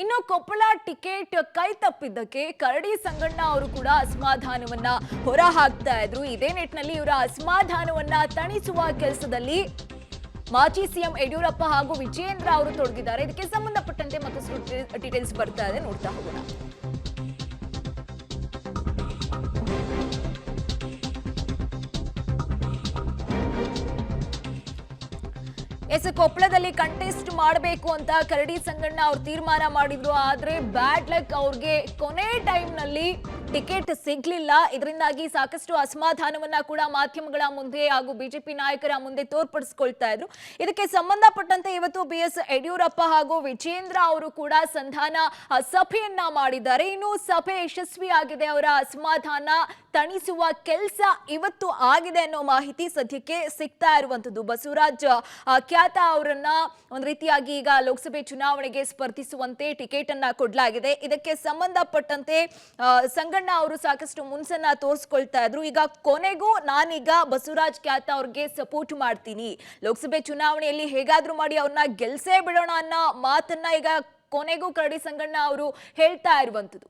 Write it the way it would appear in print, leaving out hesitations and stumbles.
ಇನ್ನು ಕೊಪ್ಪಳ ಟಿಕೆಟ್ ಕೈ ತಪ್ಪಿದ್ದಕ್ಕೆ ಕರಡಿ ಸಂಗಣ್ಣ ಅವರು ಕೂಡ ಅಸಮಾಧಾನವನ್ನ ಹೊರ ಹಾಕ್ತಾ ಇದ್ರು. ಇದೇ ನಿಟ್ಟಿನಲ್ಲಿ ಇವರ ಅಸಮಾಧಾನವನ್ನ ತಣಿಸುವ ಕೆಲಸದಲ್ಲಿ ಮಾಜಿ ಸಿಎಂ ಯಡಿಯೂರಪ್ಪ ಹಾಗೂ ವಿಜಯೇಂದ್ರ ಅವರು ತೊಡಗಿದ್ದಾರೆ. ಇದಕ್ಕೆ ಸಂಬಂಧಪಟ್ಟಂತೆ ಮತ್ತಷ್ಟು ಡೀಟೇಲ್ಸ್ ಬರ್ತಾ ಇದೆ, ನೋಡ್ತಾ ಹೋಗೋಣ. ಕೊಪ್ಪಳದಲ್ಲಿ ಕಂಟೆಸ್ಟ್ ಮಾಡಬೇಕು ಅಂತ ಕರಡಿ ಸಂಗಣ್ಣ ಅವ್ರು ತೀರ್ಮಾನ ಮಾಡಿದ್ರು. ಆದ್ರೆ ಬ್ಯಾಡ್ ಲಕ್, ಅವ್ರಿಗೆ ಕೊನೆ ಟೈಮ್ ನಲ್ಲಿ ಟಿಕೆಟ್ ಸಿಗ್ಲಿಲ್ಲ. ಇದರಿಂದಾಗಿ ಸಾಕಷ್ಟು ಅಸಮಾಧಾನವನ್ನ ಕೂಡ ಮಾಧ್ಯಮಗಳ ಮುಂದೆ ಹಾಗೂ ಬಿಜೆಪಿ ನಾಯಕರ ಮುಂದೆ ತೋರ್ಪಡಿಸಿಕೊಳ್ತಾ ಇದ್ರು. ಇದಕ್ಕೆ ಸಂಬಂಧಪಟ್ಟಂತೆ ಇವತ್ತು BS ಯಡಿಯೂರಪ್ಪ ಹಾಗೂ ವಿಜಯೇಂದ್ರ ಅವರು ಕೂಡ ಸಂಧಾನ ಸಭೆಯನ್ನ ಮಾಡಿದ್ದಾರೆ. ಇನ್ನು ಸಭೆ ಯಶಸ್ವಿಯಾಗಿದೆ, ಅವರ ಅಸಮಾಧಾನ ತಣಿಸುವ ಕೆಲಸ ಇವತ್ತು ಆಗಿದೆ ಅನ್ನೋ ಮಾಹಿತಿ ಸದ್ಯಕ್ಕೆ ಸಿಗ್ತಾ ಇರುವಂತದ್ದು. ಬಸವರಾಜ್ ಖ್ಯಾತ ಅವರನ್ನ ಒಂದು ರೀತಿಯಾಗಿ ಈಗ ಲೋಕಸಭೆ ಚುನಾವಣೆಗೆ ಸ್ಪರ್ಧಿಸುವಂತೆ ಟಿಕೆಟ್ ಅನ್ನ ಕೊಡಲಾಗಿದೆ. ಇದಕ್ಕೆ ಸಂಬಂಧಪಟ್ಟಂತೆ ಸಂಗಣ್ಣ ಅವರು ಸಾಕಷ್ಟು ಮುನ್ಸನ್ನ ತೋರಿಸ್ಕೊಳ್ತಾ ಇದ್ರು. ಈಗ ಕೊನೆಗೂ ನಾನೀಗ ಬಸವರಾಜ್ ಖ್ಯಾತ ಅವ್ರಿಗೆ ಸಪೋರ್ಟ್ ಮಾಡ್ತೀನಿ, ಲೋಕಸಭೆ ಚುನಾವಣೆಯಲ್ಲಿ ಹೇಗಾದ್ರೂ ಮಾಡಿ ಅವ್ರನ್ನ ಗೆಲ್ಸೇ ಬಿಡೋಣ ಅನ್ನೋ ಮಾತನ್ನ ಈಗ ಕೊನೆಗೂ ಕರಡಿ ಸಂಗಣ್ಣ ಅವರು ಹೇಳ್ತಾ ಇರುವಂತದ್ದು.